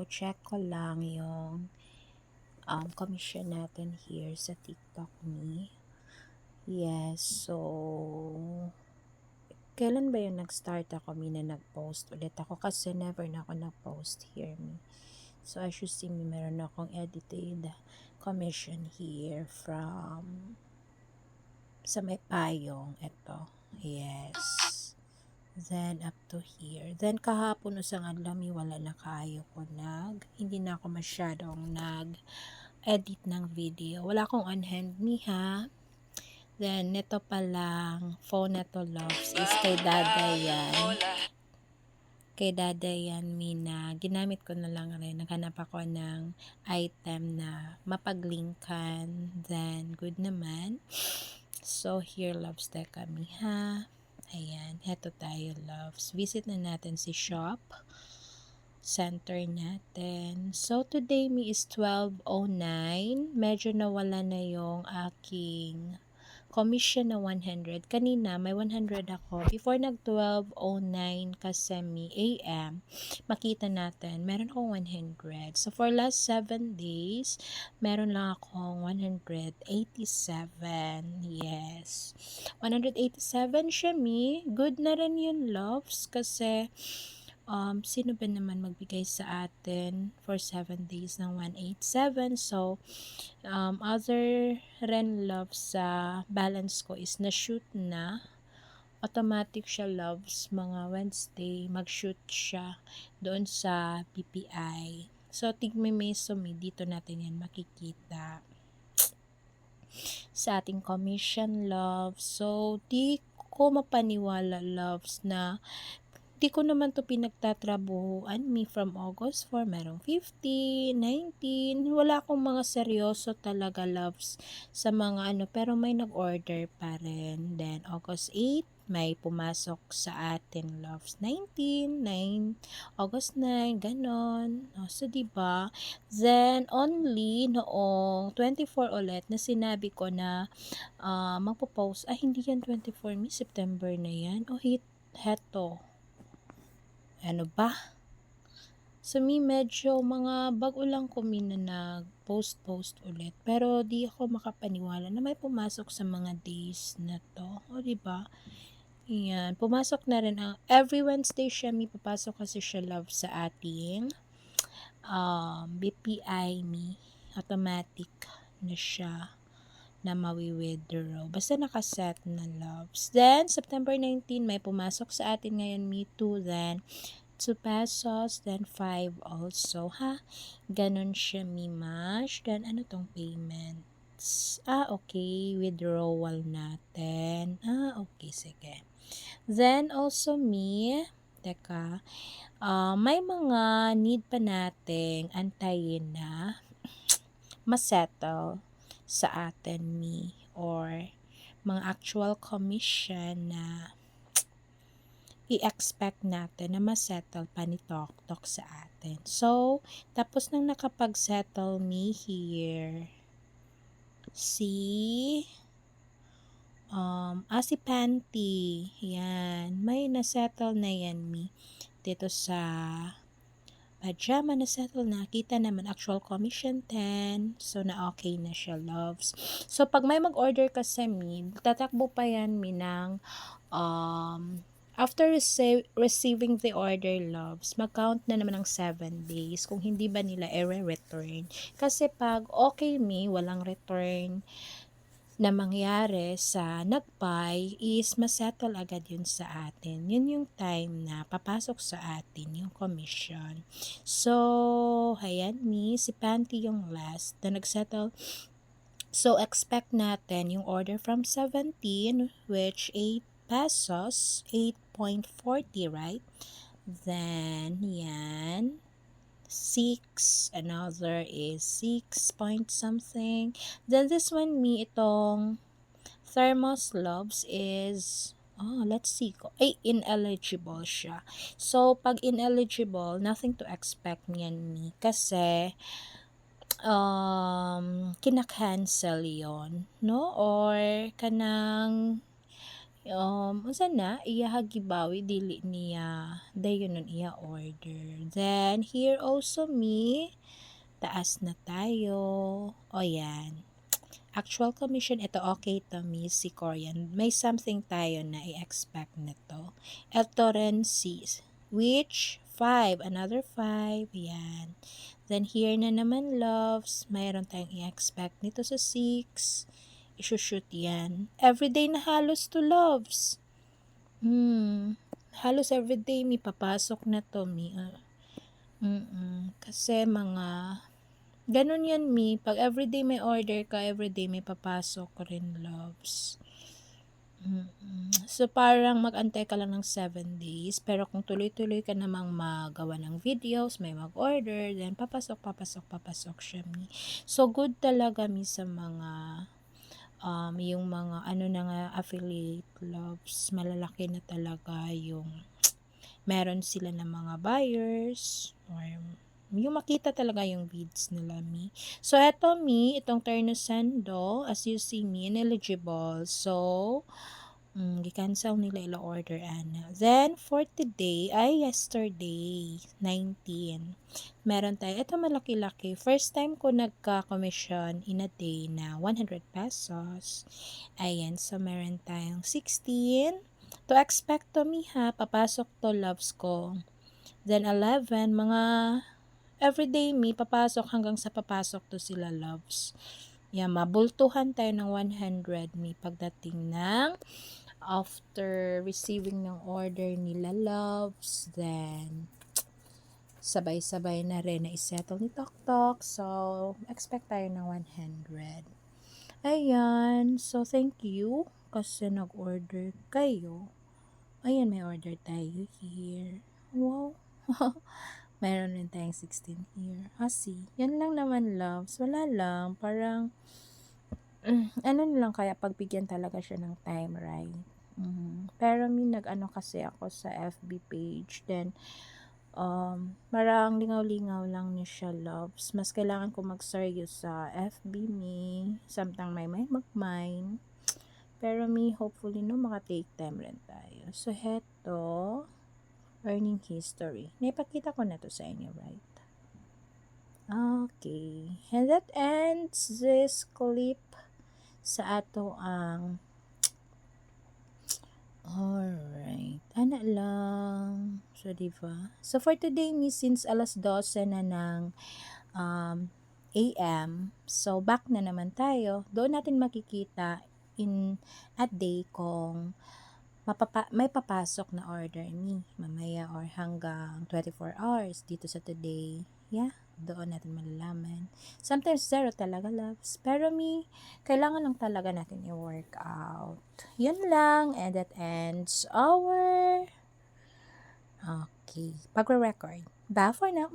check ko lang yung commission natin here sa TikTok me. Yes, so kailan ba yung nag-start ako na nag-post ulit ako kasi never na ako nag-post here me. So as you see me, meron akong edited commission here from sa may payong ito. Yes. Then up to here. Then kahapon usang adlaw wala na kayo ko hindi na ako masyadong edit ng video. Wala akong on hand me ha. Then nito palang phone na to loves is kay Dadayan. Kay Dadayan mina. Ginamit ko na lang rin. Naghanap ako ng item na mapaglinkan. Then good naman. So here loves tayo kami ha. Ayan, heto tayo loves. Visit na natin si shop. Center natin. So today me is 12:09. Medyo nawala na yung aking commission na 100. Kanina may 100 ako. Before nag 12:09 kasi me AM, makita natin meron akong 100. So for last 7 days, meron lang akong 187. Yes. 187 siya me. Good na rin yun loves kasi sino ba naman magbigay sa atin for 7 days ng 187. So other ren love sa balance ko is na-shoot na. Automatic siya loves mga Wednesday mag-shoot siya doon sa PPI. So tigme-meso me dito natin yan makikita sa ating commission love. So di ko mapaniwala loves na di ko naman to pinagtatrabuhuan me from August 4, merong 50, 19, wala akong mga seryoso talaga loves sa mga pero may nag-order pa rin. Then August 8, may pumasok sa atin loves 19, August 9, ganon. So diba? Then only noong 24 ulit na sinabi ko na magpo-post, hindi yan 24 September na yan. Heto. Ano ba? So medyo mga bago lang ko na nag-post ulit. Pero di ako makapaniwala na may pumasok sa mga days na to. O diba? Ayan. Pumasok na rin ang every Wednesday siya may papasok kasi siya love sa ating BPI me. Automatic na siya na mawi-withdraw. Basta nakaset na loves. Then, September 19, may pumasok sa atin ngayon me too. Then, 2 pesos, then 5 also, ha? Ganon siya, Mimash. Then, ano tong payments? Okay. Withdrawal natin. Okay, sige. Then, also teka, may mga need pa nating antayin na masettle sa atin or mga actual commission na i-expect natin na masettle pa ni Tok sa atin. So, tapos nang nakapag-settle here, si Panty, yan, may nasettle na yan dito sa pajama na settle na. Kita naman actual commission 10. So na okay na siya loves. So pag may mag-order kasi tatakbo pa yan ng after receiving the order loves, mag-count na naman ng 7 days kung hindi ba nila return. Kasi pag okay walang return na mangyari sa nag-buy is masettle agad yun sa atin. Yun yung time na papasok sa atin yung commission. So, ayan si Panty yung last na nagsettle. So, expect natin yung order from 17, which 8 pesos, 8.40, right? Then, yan. 6, another is 6 point something. Then this one itong thermos loves is let's see ineligible siya. So pag ineligible, nothing to expect niyan kasi kina-cancel yon, no? Or kanang unsa na iya gibawi dili niya dayon nun iya order. Then here also me, taas na tayo. O yan. Actual commission, ito okay to me si Korean. May something tayo na i-expect nito. Ito rin si which 5, another 5, yan. Then here na naman loves, mayroon tayong i-expect nito sa 6. I-shoot yan. Everyday na halos to loves. Halos everyday may papasok na to mi. Kasi mga ganun yan mi. Pag everyday may order ka, everyday may papasok rin loves. So parang mag-antay ka lang ng 7 days. Pero kung tuloy-tuloy ka namang magawa ng videos, may mag-order, then papasok siya mi. So good talaga mi sa mga yung mga ano na nga affiliate loves, malalaki na talaga yung meron sila ng mga buyers or yung makita talaga yung bids nila mi. So eto mi, itong Ternusendo, as you see mi, ineligible. So gi-cancel nila ila order ana. Then for today ay yesterday 19. Meron tayo ito malaki-laki. First time ko nagka-commission in a day na 100 pesos. Ayan, so meron tayong 16. To expect to mi ha, papasok to loves ko. Then 11, mga everyday mi papasok hanggang sa papasok to sila loves. Yeah, mabultuhan tayo ng 100 mi pagdating ng after receiving ng order nila loves, then sabay-sabay na rin na isettle ni Tok. So, expect tayo ng 100. Ayan. So, thank you kasi nag-order kayo. Ayan, may order tayo here. Wow. Meron rin tayong 16 here. See, yan lang naman loves. Wala lang. Parang ano lang kaya pagbigyan talaga siya ng time, right? Pero nag-ano kasi ako sa FB page, then parang lingaw-lingaw lang niya siya loves. Mas kailangan ko mag-seryo sa FB me, samtang may mag-mine. Pero hopefully maka-take time rin tayo. So heto, earning history. Naipakita ko na to sa inyo, right? Okay. And that ends this clip sa ato ang alright. Ana lang. So, diba? So, for today, since alas 12 na ng AM, so, back na naman tayo. Doon natin makikita in a day kung may papasok na order ni mamaya or hanggang 24 hours dito sa today. Yeah, doon natin malalaman. Sometimes zero talaga loves. Pero kailangan lang talaga natin i-work out. Yun lang. And that ends our okay, pagre-record. Bye for now.